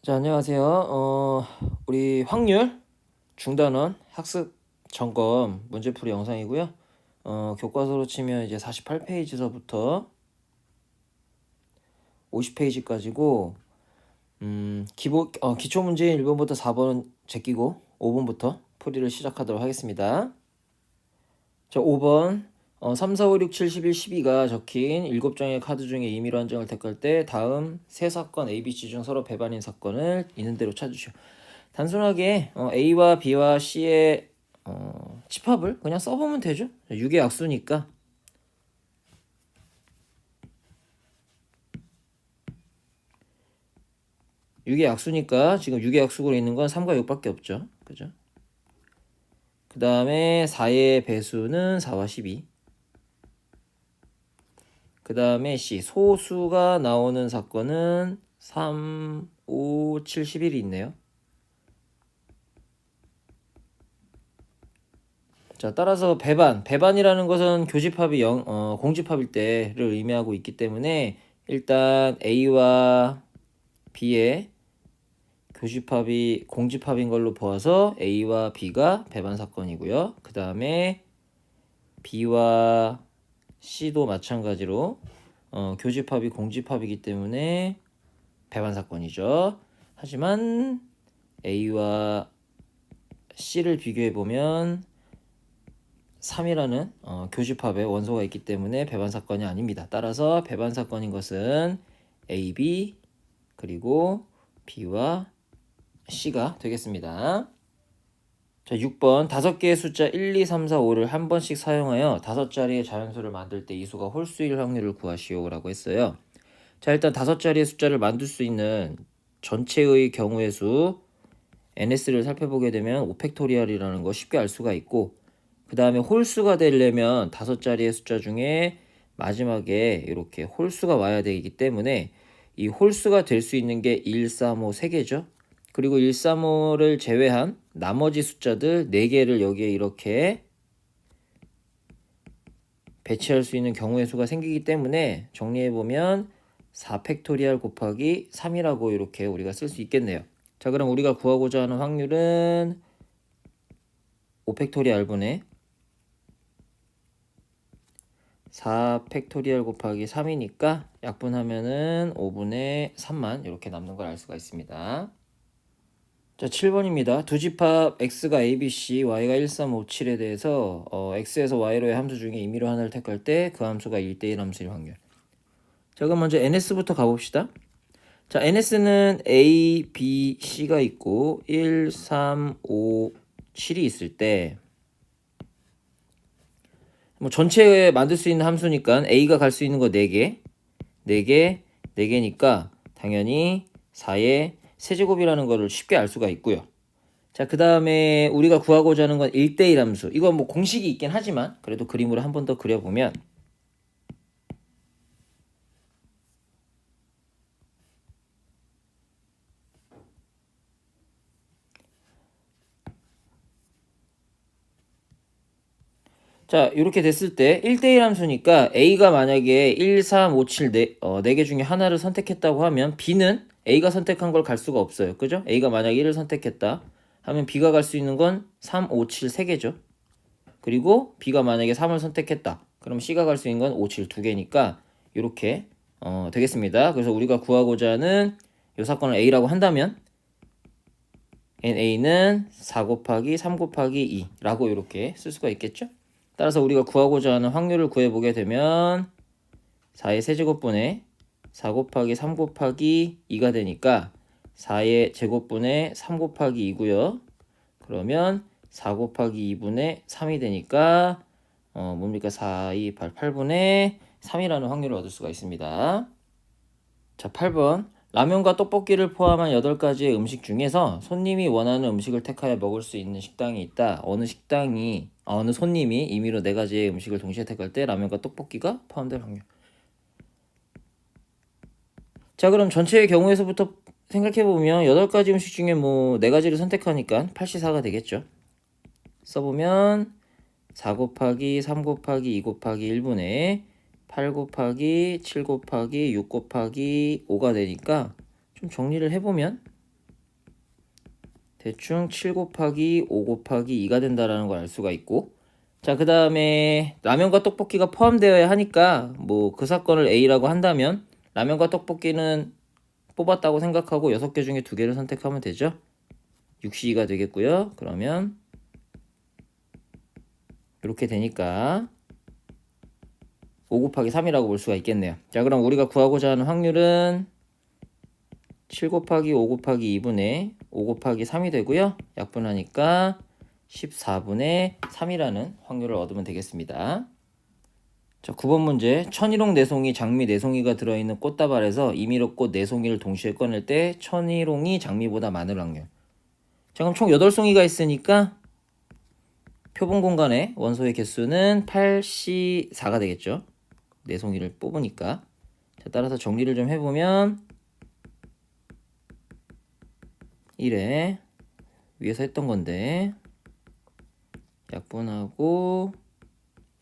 자, 안녕하세요. 우리 확률 중단원 학습 점검 문제풀이 영상이고요. 교과서로 치면 이제 48페이지서부터 50페이지까지고, 기초 문제 1번부터 4번은 제끼고 5번부터 풀이를 시작하도록 하겠습니다. 자, 5번. 3, 4, 5, 6, 7, 11, 12가 적힌 7장의 카드 중에 임의로 한 장을 택할 때 다음 세 사건 A, B, C 중 서로 배반인 사건을 있는 대로 찾으시오. 단순하게 A와 B와 C의 집합을 그냥 써보면 되죠. 6의 약수니까. 지금 6의 약수로 있는 건 3과 6밖에 없죠. 그죠? 그 다음에 4의 배수는 4와 12. 그 다음에 C, 소수가 나오는 사건은 3, 5, 7, 11이 있네요. 자, 따라서 배반이라는 것은 교집합이 공집합일 때를 의미하고 있기 때문에 일단 A와 B의 교집합이 공집합인 걸로 보아서 A와 B가 배반 사건이고요. 그 다음에 B와 C도 마찬가지로 교집합이 공집합이기 때문에 배반 사건이죠. 하지만 A와 C를 비교해보면 3이라는 교집합의 원소가 있기 때문에 배반 사건이 아닙니다. 따라서 배반 사건인 것은 A, B 그리고 B와 C가 되겠습니다. 자, 6번 5개의 숫자 1, 2, 3, 4, 5를 한 번씩 사용하여 5자리의 자연수를 만들 때 이 수가 홀수일 확률을 구하시오 라고 했어요. 자, 일단 5자리의 숫자를 만들 수 있는 전체의 경우의 수 NS를 살펴보게 되면 5팩토리얼이라는 거 쉽게 알 수가 있고, 그 다음에 홀수가 되려면 5자리의 숫자 중에 마지막에 이렇게 홀수가 와야 되기 때문에 이 홀수가 될 수 있는 게 1, 3, 5, 3개죠. 그리고 1, 3, 5를 제외한 나머지 숫자들 4개를 여기에 이렇게 배치할 수 있는 경우의 수가 생기기 때문에 정리해보면 4팩토리얼 곱하기 3이라고 이렇게 우리가 쓸 수 있겠네요. 자, 그럼 우리가 구하고자 하는 확률은 5팩토리얼분의 4팩토리얼 곱하기 3이니까 약분하면은 5분의 3만 이렇게 남는 걸 알 수가 있습니다. 자, 7번입니다. 두 집합 x가 a, b, c, y가 1, 3, 5, 7에 대해서 x에서 y로의 함수 중에 임의로 하나를 택할 때 그 함수가 1대1 함수일 확률. 자, 그럼 먼저 ns부터 가봅시다. 자, ns는 a, b, c가 있고 1, 3, 5, 7이 있을 때 뭐 전체에 만들 수 있는 함수니까 a가 갈 수 있는 거 4개, 4개, 4개니까 당연히 4의 세제곱이라는 거를 쉽게 알 수가 있고요. 자, 그 다음에 우리가 구하고자 하는 건 1대1 함수. 이건 뭐 공식이 있긴 하지만 그래도 그림으로 한 번 더 그려보면 자, 이렇게 됐을 때 1대1 함수니까 A가 만약에 1, 3, 5, 7 4개 중에 하나를 선택했다고 하면 B는 A가 선택한 걸 갈 수가 없어요. 그죠? A가 만약에 1을 선택했다 하면 B가 갈 수 있는 건 3, 5, 7 3개죠. 그리고 B가 만약에 3을 선택했다. 그럼 C가 갈 수 있는 건 5, 7 2개니까 이렇게 되겠습니다. 그래서 우리가 구하고자 하는 이 사건을 A라고 한다면 NA는 4 곱하기 3 곱하기 2라고 이렇게 쓸 수가 있겠죠? 따라서 우리가 구하고자 하는 확률을 구해보게 되면 4의 세제곱분의 4 곱하기 3 곱하기 2가 되니까 4의 제곱분의 3 곱하기 2고요. 그러면 4 곱하기 2분의 3이 되니까 뭡니까? 4, 2, 8, 8분의 3이라는 확률을 얻을 수가 있습니다. 자, 8번. 라면과 떡볶이를 포함한 8가지의 음식 중에서 손님이 원하는 음식을 택하여 먹을 수 있는 식당이 있다. 어느 손님이 임의로 4가지의 음식을 동시에 택할 때 라면과 떡볶이가 포함될 확률. 자, 그럼 전체의 경우에서부터 생각해보면 8가지 음식 중에 뭐 4가지를 선택하니까 8시4가 되겠죠. 써보면 4 곱하기 3 곱하기 2 곱하기 1분의 8 곱하기 7 곱하기 6 곱하기 5가 되니까 좀 정리를 해보면 대충 7 곱하기 5 곱하기 2가 된다라는 걸 알 수가 있고, 자, 그 다음에 라면과 떡볶이가 포함되어야 하니까 뭐 그 사건을 A라고 한다면 라면과 떡볶이는 뽑았다고 생각하고 6개 중에 2개를 선택하면 되죠. 6C2가 되겠고요. 그러면 이렇게 되니까 5 곱하기 3이라고 볼 수가 있겠네요. 자, 그럼 우리가 구하고자 하는 확률은 7 곱하기 5 곱하기 2분의 5 곱하기 3이 되고요. 약분하니까 14분의 3이라는 확률을 얻으면 되겠습니다. 자, 9번 문제. 천일홍 4송이, 장미 4송이가 들어있는 꽃다발에서 이미로꽃 4송이를 동시에 꺼낼 때 천일홍이 장미보다 많을 확률. 자, 그럼 총 8송이가 있으니까 표본 공간의 원소의 개수는 8C4가 되겠죠. 4송이를 뽑으니까. 자, 따라서 정리를 좀 해보면 1에 위에서 했던 건데 약분하고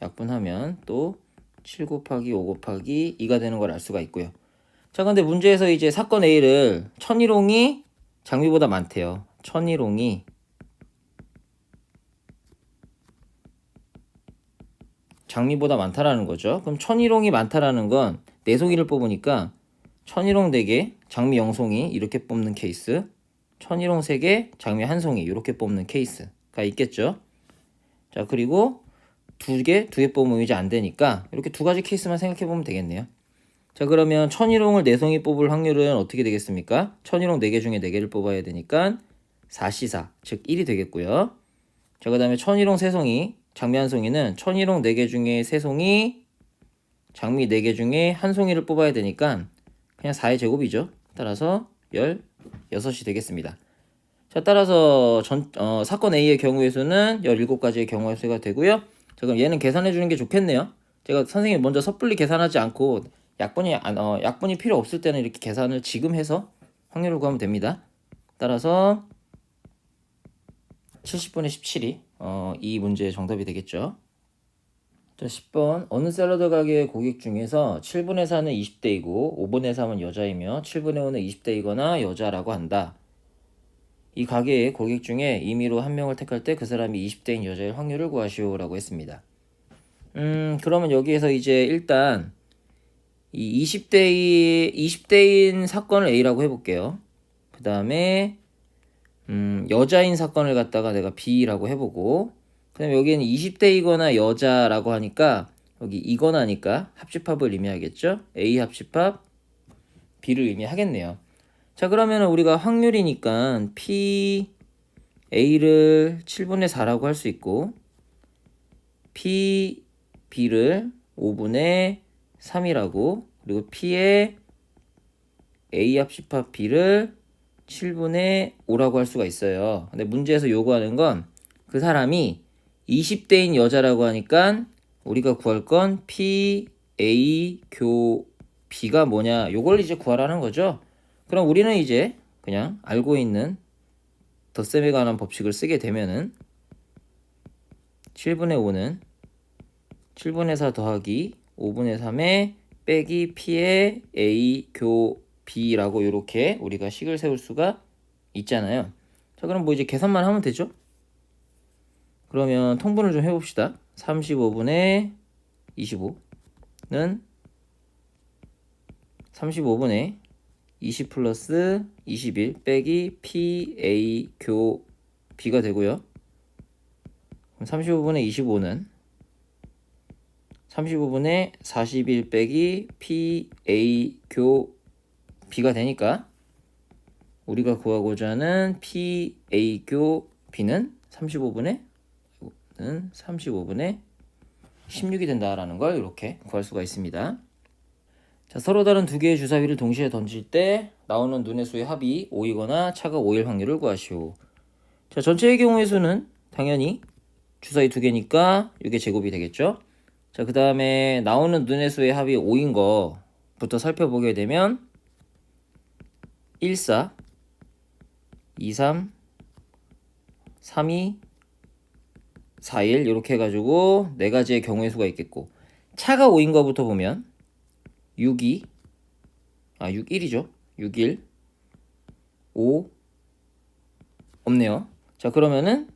약분하면 또 7 곱하기 5 곱하기 2가 되는 걸 알 수가 있고요. 자, 근데 문제에서 이제 사건 A를 천일홍이 장미보다 많대요. 천일홍이 장미보다 많다라는 거죠. 그럼 천일홍이 많다라는 건 4송이를 뽑으니까 천일홍 4개, 장미 0송이 이렇게 뽑는 케이스, 천일홍 3개, 장미 1송이 이렇게 뽑는 케이스가 있겠죠. 자, 그리고 2개 뽑으면 이제 안 되니까 이렇게 2가지 케이스만 생각해 보면 되겠네요. 자, 그러면 천일홍을 4송이 뽑을 확률은 어떻게 되겠습니까? 천일홍 4개 중에 4개를 뽑아야 되니까 4C4, 즉 1이 되겠고요. 자, 그 다음에 천일홍 3송이, 장미 1송이는 천일홍 4개 중에 3송이, 장미 4개 중에 1송이를 뽑아야 되니까 그냥 4의 제곱이죠. 따라서 16이 되겠습니다. 자, 따라서 사건 A의 경우의 수는 17가지의 경우의 수가 되고요. 자, 그럼 얘는 계산해 주는 게 좋겠네요. 제가 선생님이 먼저 섣불리 계산하지 않고 약분이 필요 없을 때는 이렇게 계산을 지금 해서 확률을 구하면 됩니다. 따라서 70분의 17이 이 문제의 정답이 되겠죠. 자, 10번. 어느 샐러드 가게의 고객 중에서 7분의 4는 20대이고 5분의 3은 여자이며 7분의 5는 20대이거나 여자라고 한다. 이 가게의 고객 중에 임의로 한 명을 택할 때 그 사람이 20대인 여자일 확률을 구하시오라고 했습니다. 그러면 여기에서 이제 일단 이 20대인 사건을 A라고 해볼게요. 그 다음에 여자인 사건을 갖다가 내가 B라고 해보고, 그 다음에 여기는 20대이거나 여자라고 하니까 여기 이거나니까 합집합을 의미하겠죠. A 합집합 B를 의미하겠네요. 자, 그러면 우리가 확률이니까 P A를 7분의 4라고 할 수 있고 P B를 5분의 3이라고, 그리고 P의 A 합집합 B를 7분의 5라고 할 수가 있어요. 근데 문제에서 요구하는 건 그 사람이 20대인 여자라고 하니까 우리가 구할 건 P A 교 B가 뭐냐, 요걸 이제 구하라는 거죠. 그럼 우리는 이제 그냥 알고 있는 덧셈에 관한 법칙을 쓰게 되면은 7분의 5는 7분의 4 더하기 5분의 3에 빼기 P의 A 교 B라고 이렇게 우리가 식을 세울 수가 있잖아요. 자, 그럼 뭐 이제 계산만 하면 되죠. 그러면 통분을 좀 해봅시다. 35분의 25는 35분의 20 플러스 21 빼기 PA 교 B가 되고요. 그럼 35분의 25는 35분의 41 빼기 PA 교 B가 되니까 우리가 구하고자 하는 PA 교 B는 35분의 16이 된다라는 걸 이렇게 구할 수가 있습니다. 자, 서로 다른 두 개의 주사위를 동시에 던질 때 나오는 눈의 수의 합이 5이거나 차가 5일 확률을 구하시오. 자, 전체의 경우의 수는 당연히 주사위 두 개니까 이게 제곱이 되겠죠. 자, 그 다음에 나오는 눈의 수의 합이 5인 거부터 살펴보게 되면 1, 4, 2, 3, 3, 2, 4, 1 이렇게 해가지고 네 가지의 경우의 수가 있겠고, 차가 5인 거부터 보면 6, 2, 6, 1이죠. 6, 1, 5, 없네요. 자, 그러면은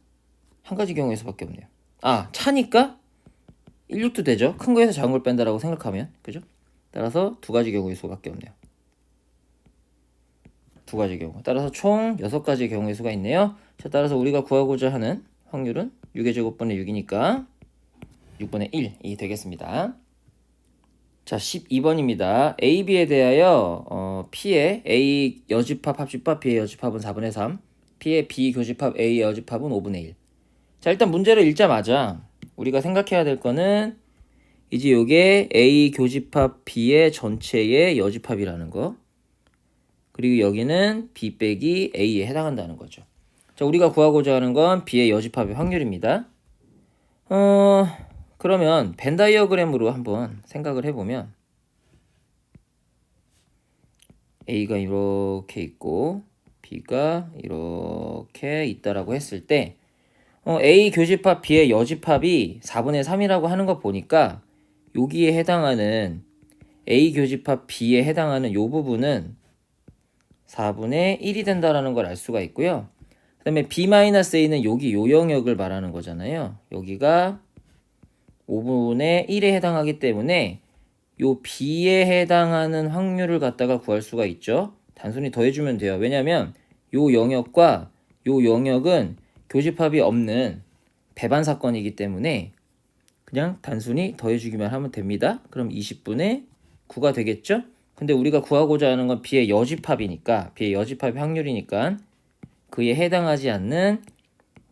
한 가지 경우에서밖에 없네요. 아, 차니까 16도 되죠. 큰 거에서 작은 걸 뺀다라고 생각하면. 그죠? 따라서 두 가지 경우의 수밖에 없네요. 두 가지 경우. 따라서 총 6가지의 경우의 수가 있네요. 자, 따라서 우리가 구하고자 하는 확률은 6의 제곱분의 6이니까 6분의 1이 되겠습니다. 자, 12번입니다. A, B에 대하여 P의 A 여집합 합집합 B의 여집합은 4분의 3, P의 B 교집합 A의 여집합은 5분의 1. 자, 일단 문제를 읽자마자 우리가 생각해야 될 거는 이제 요게 A 교집합 B의 전체의 여집합이라는 거, 그리고 여기는 B 빼기 A에 해당한다는 거죠. 자, 우리가 구하고자 하는 건 B의 여집합의 확률입니다. 그러면 벤 다이어그램으로 한번 생각을 해보면 A가 이렇게 있고 B가 이렇게 있다라고 했을 때 A 교집합 B의 여집합이 4분의 3이라고 하는 거 보니까 여기에 해당하는 A 교집합 B에 해당하는 요 부분은 4분의 1이 된다라는 걸 알 수가 있고요. 그 다음에 B-A는 여기 요 영역을 말하는 거잖아요. 여기가 5분의 1에 해당하기 때문에 요 B에 해당하는 확률을 갖다가 구할 수가 있죠. 단순히 더해주면 돼요. 왜냐면 요 영역과 요 영역은 교집합이 없는 배반 사건이기 때문에 그냥 단순히 더해주기만 하면 됩니다. 그럼 20분의 9가 되겠죠? 근데 우리가 구하고자 하는 건 B의 여집합이니까, B의 여집합의 확률이니까 그에 해당하지 않는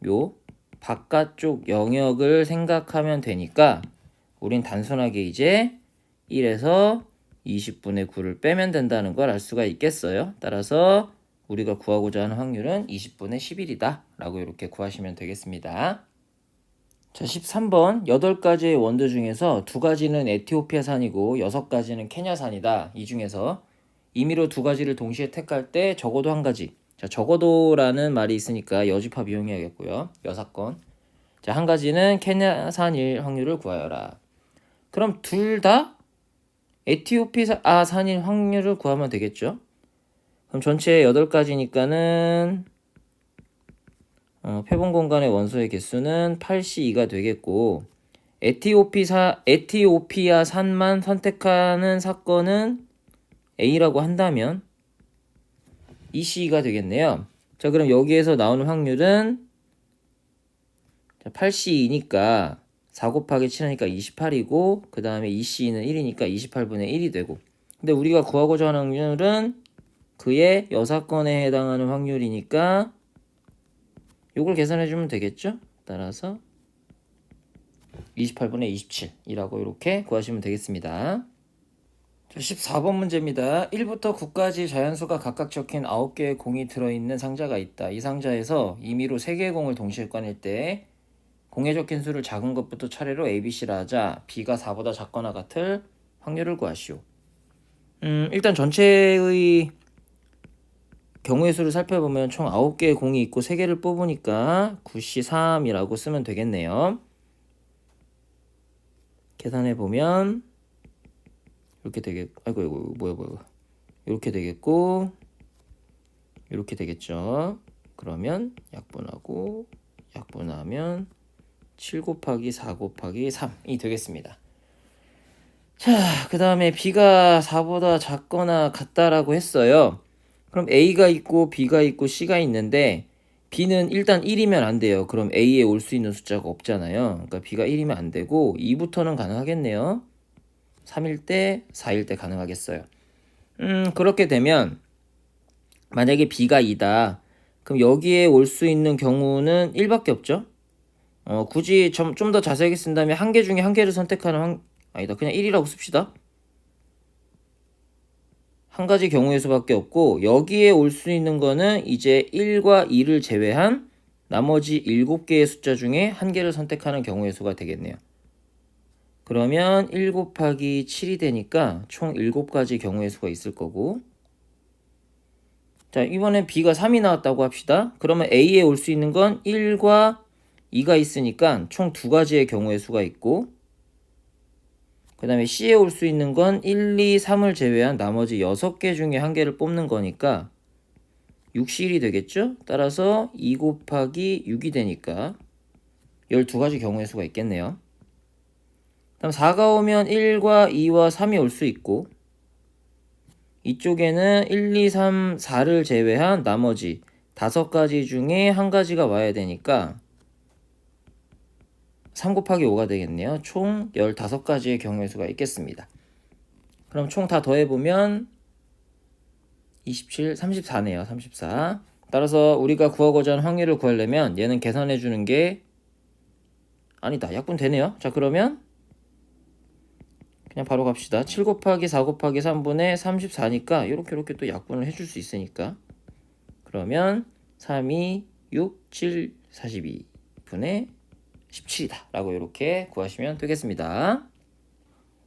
요 바깥쪽 영역을 생각하면 되니까 우린 단순하게 이제 1에서 20분의 9를 빼면 된다는 걸 알 수가 있겠어요. 따라서 우리가 구하고자 하는 확률은 20분의 11이다 라고 이렇게 구하시면 되겠습니다. 자, 13번 8가지의 원두 중에서 2가지는 에티오피아산이고 6가지는 케냐산이다. 이 중에서 임의로 2가지를 동시에 택할 때 적어도 한 가지. 자, 적어도라는 말이 있으니까 여집합 이용해야겠고요. 여사건. 자, 한 가지는 케냐산일 확률을 구하여라. 그럼 둘 다 에티오피아산일 확률을 구하면 되겠죠? 그럼 전체 8가지니까는 표본 공간의 원소의 개수는 8C2가 되겠고 에티오피아산만 선택하는 사건은 A라고 한다면 2C가 되겠네요. 자, 그럼 여기에서 나오는 확률은 8C2니까 4 곱하기 7하니까 28이고 그 다음에 2C는 1이니까 28분의 1이 되고, 근데 우리가 구하고자 하는 확률은 그의 여사건에 해당하는 확률이니까 요걸 계산해주면 되겠죠? 따라서 28분의 27이라고 이렇게 구하시면 되겠습니다. 14번 문제입니다. 1부터 9까지 자연수가 각각 적힌 9개의 공이 들어있는 상자가 있다. 이 상자에서 임의로 3개의 공을 동시에 꺼낼 때 공에 적힌 수를 작은 것부터 차례로 A, B, C라 하자. B가 4보다 작거나 같을 확률을 구하시오. 일단 전체의 경우의 수를 살펴보면 총 9개의 공이 있고 3개를 뽑으니까 9C3이라고 쓰면 되겠네요. 계산해보면 이렇게 되겠고, 아이고 뭐야 이렇게 되겠고 이렇게 되겠죠. 그러면 약분하면 7 곱하기 4 곱하기 3이 되겠습니다. 자, 그 다음에 B가 4보다 작거나 같다라고 했어요. 그럼 A가 있고 B가 있고 C가 있는데 B는 일단 1이면 안 돼요. 그럼 A에 올 수 있는 숫자가 없잖아요. 그러니까 B가 1이면 안 되고 2부터는 가능하겠네요. 3일 때, 4일 때 가능하겠어요. 그렇게 되면 만약에 B가 2다. 그럼 여기에 올 수 있는 경우는 1밖에 없죠. 굳이 좀 더 자세하게 쓴다면 한 개 중에 한 개를 선택하는 아니다. 그냥 1이라고 씁시다. 한 가지 경우의 수밖에 없고 여기에 올 수 있는 거는 이제 1과 2를 제외한 나머지 7개의 숫자 중에 한 개를 선택하는 경우의 수가 되겠네요. 그러면 1 곱하기 7이 되니까 총 7가지 경우의 수가 있을 거고, 자, 이번엔 B가 3이 나왔다고 합시다. 그러면 A에 올 수 있는 건 1과 2가 있으니까 총 2가지의 경우의 수가 있고, 그 다음에 C에 올 수 있는 건 1, 2, 3을 제외한 나머지 6개 중에 한 개를 뽑는 거니까 6시1이 되겠죠? 따라서 2 곱하기 6이 되니까 12가지 경우의 수가 있겠네요. 다음 4가 오면 1과 2와 3이 올 수 있고 이쪽에는 1, 2, 3, 4를 제외한 나머지 5가지 중에 한 가지가 와야 되니까 3 곱하기 5가 되겠네요. 총 15가지의 경우의 수가 있겠습니다. 그럼 총 다 더해보면 27, 34네요. 34. 따라서 우리가 구하고자 하는 확률을 구하려면 얘는 계산해주는 게 아니다. 약분되네요. 자, 그러면 그냥 바로 갑시다. 7 곱하기 4 곱하기 3분의 34니까 이렇게 또 약분을 해줄 수 있으니까 그러면 3, 2, 6, 7, 42분의 17이다 라고 이렇게 구하시면 되겠습니다.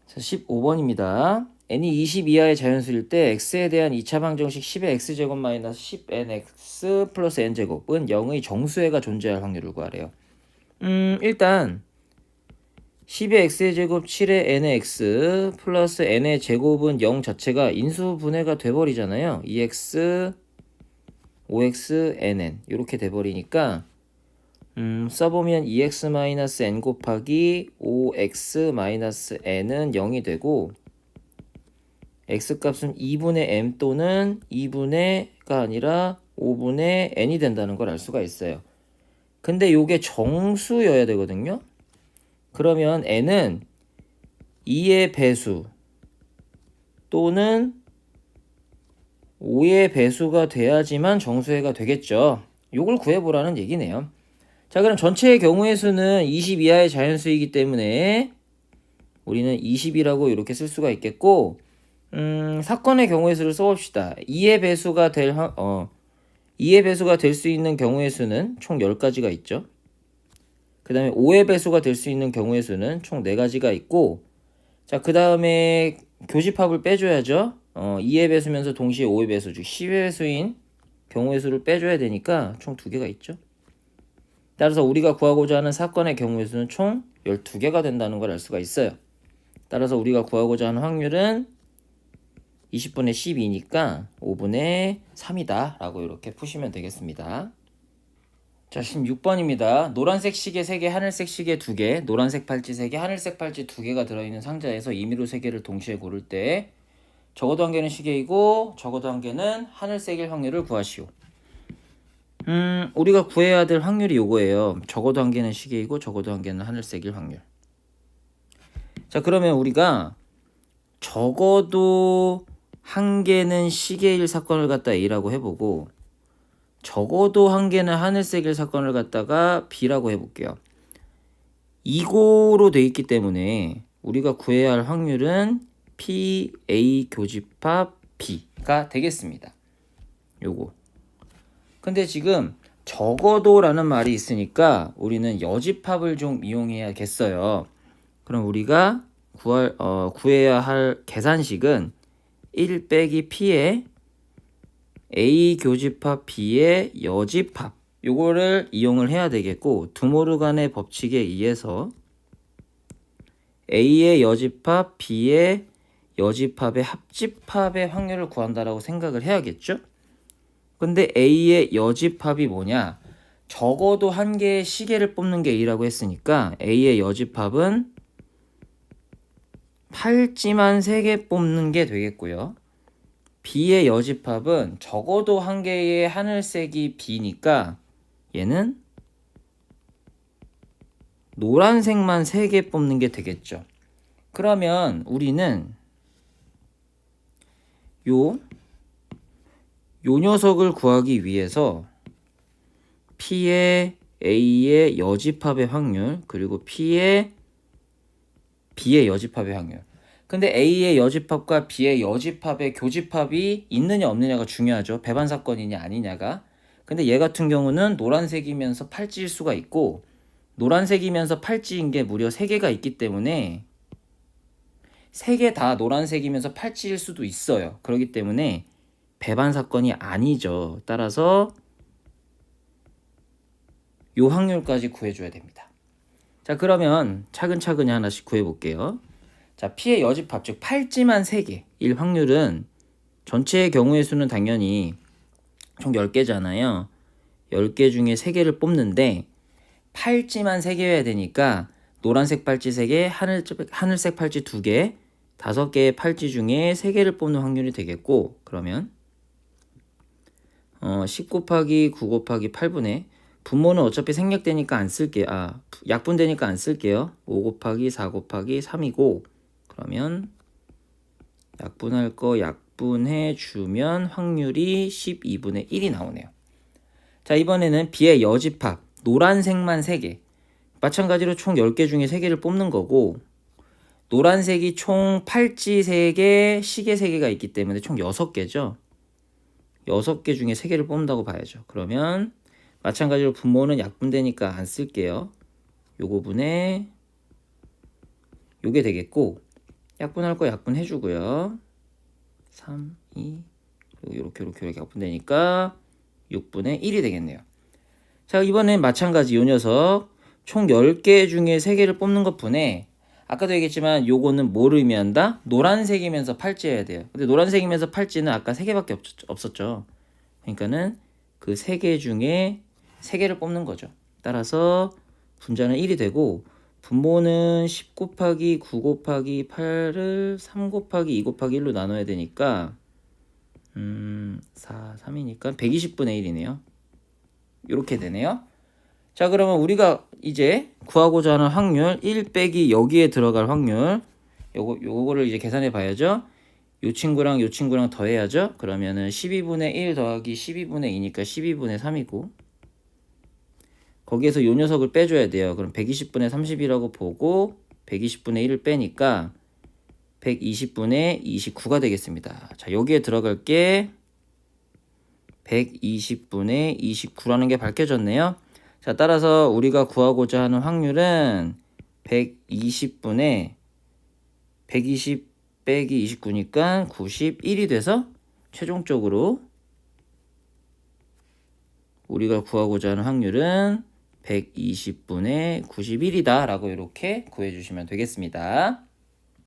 자, 15번입니다. n이 20 이하의 자연수일 때 x에 대한 2차 방정식 10의 x제곱 마이너스 10nx 플러스 n제곱은 0의 정수해가 존재할 확률을 구하래요. 일단 10의 x의 제곱 7의 n의 x 플러스 n의 제곱은 0 자체가 인수분해가 돼버리잖아요. 2x, 5x, nn 이렇게 돼버리니까 써보면 2x-n 곱하기 5x-n은 0이 되고 x값은 2분의 m 또는 2분의가 아니라 5분의 n이 된다는 걸 알 수가 있어요. 근데 요게 정수여야 되거든요. 그러면 n은 2의 배수 또는 5의 배수가 돼야지만 정수해가 되겠죠. 요걸 구해보라는 얘기네요. 자, 그럼 전체의 경우의 수는 20 이하의 자연수이기 때문에 우리는 20이라고 이렇게 쓸 수가 있겠고 사건의 경우의 수를 써봅시다. 2의 배수가 될 2의 배수가 될 수 있는 경우의 수는 총 10가지가 있죠. 그 다음에 5의 배수가 될 수 있는 경우의 수는 총 4가지가 있고 자, 그 다음에 교집합을 빼줘야죠. 2의 배수면서 동시에 5의 배수, 즉 10의 배수인 경우의 수를 빼줘야 되니까 총 2개가 있죠. 따라서 우리가 구하고자 하는 사건의 경우의 수는 총 12개가 된다는 걸 알 수가 있어요. 따라서 우리가 구하고자 하는 확률은 20분의 12니까 5분의 3이다 라고 이렇게 푸시면 되겠습니다. 자, 16번입니다. 노란색 시계 3개, 하늘색 시계 2개, 노란색 팔찌 3개, 하늘색 팔찌 2개가 들어있는 상자에서 임의로 3개를 동시에 고를 때 적어도 한 개는 시계이고 적어도 한 개는 하늘색일 확률을 구하시오. 우리가 구해야 될 확률이 요거예요. 적어도 한 개는 시계이고 적어도 한 개는 하늘색일 확률. 자, 그러면 우리가 적어도 한 개는 시계일 사건을 갖다 A라고 해보고 적어도 한 개는 하늘색일 사건을 갖다가 B라고 해볼게요. 이고로 돼 있기 때문에 우리가 구해야 할 확률은 P, A 교집합 B가 되겠습니다. 요거. 근데 지금 적어도라는 말이 있으니까 우리는 여집합을 좀 이용해야겠어요. 그럼 우리가 구해야 할 계산식은 1 빼기 P의 A 교집합 B의 여집합 요거를 이용을 해야 되겠고 두모르간의 법칙에 의해서 A의 여집합 B의 여집합의 합집합의 확률을 구한다라고 생각을 해야겠죠? 근데 A의 여집합이 뭐냐? 적어도 한 개의 시계를 뽑는 게 A라고 했으니까 A의 여집합은 팔찌만 3개 뽑는 게 되겠고요. B의 여집합은 적어도 한 개의 하늘색이 B니까 얘는 노란색만 3개 뽑는 게 되겠죠. 그러면 우리는 요 녀석을 구하기 위해서 P의 A의 여집합의 확률 그리고 P의 B의 여집합의 확률. 근데 A의 여집합과 B의 여집합의 교집합이 있느냐 없느냐가 중요하죠. 배반 사건이냐 아니냐가. 근데 얘 같은 경우는 노란색이면서 팔찌일 수가 있고 노란색이면서 팔찌인 게 무려 3개가 있기 때문에 3개 다 노란색이면서 팔찌일 수도 있어요. 그렇기 때문에 배반 사건이 아니죠. 따라서 요 확률까지 구해줘야 됩니다. 자, 그러면 차근차근히 하나씩 구해볼게요. 자, P의 여집합, 즉 팔찌만 3개일 확률은 전체의 경우의 수는 당연히 총 10개잖아요. 10개 중에 3개를 뽑는데 팔찌만 3개여야 되니까 노란색 팔찌 3개, 하늘색 팔찌 2개, 5개의 팔찌 중에 3개를 뽑는 확률이 되겠고, 그러면 10 곱하기 9 곱하기 8분의 분모는 어차피 생략되니까 안 쓸게요. 약분되니까 안 쓸게요. 5 곱하기 4 곱하기 3이고, 그러면 약분할 거 약분해 주면 확률이 12분의 1이 나오네요. 자, 이번에는 B의 여집합 노란색만 3개, 마찬가지로 총 10개 중에 3개를 뽑는 거고, 노란색이 총 팔찌 3개, 시계 3개가 있기 때문에 총 6개죠. 6개 중에 3개를 뽑는다고 봐야죠. 그러면 마찬가지로 분모는 약분되니까 안 쓸게요. 요거 분에 요게 되겠고, 약분할 거 약분해 주고요. 3, 2, 그리고 이렇게 약분되니까 6분의 1이 되겠네요. 자, 이번엔 마찬가지 요 녀석 총 10개 중에 3개를 뽑는 것 분에, 아까도 얘기했지만 요거는 뭐를 의미한다? 노란색이면서 팔찌여야 돼요. 근데 노란색이면서 팔찌는 아까 3개밖에 없었죠. 그러니까는 그 3개 중에 3개를 뽑는 거죠. 따라서 분자는 1이 되고, 분모는 10 곱하기 9 곱하기 8을 3 곱하기 2 곱하기 1로 나눠야 되니까 4, 3이니까 120분의 1이네요. 이렇게 되네요. 자, 그러면 우리가 이제 구하고자 하는 확률 1 빼기 여기에 들어갈 확률, 요거를 이제 계산해 봐야죠. 요 친구랑 더해야죠. 그러면은 12분의 1 더하기 12분의 2니까 12분의 3이고, 거기에서 요 녀석을 빼줘야 돼요. 그럼 120분의 30이라고 보고 120분의 1을 빼니까 120분의 29가 되겠습니다. 자, 여기에 들어갈 게 120분의 29라는 게 밝혀졌네요. 자, 따라서 우리가 구하고자 하는 확률은 120분의 120 빼기 29니까 91이 돼서 최종적으로 우리가 구하고자 하는 확률은 120분의 91이다 라고 이렇게 구해주시면 되겠습니다.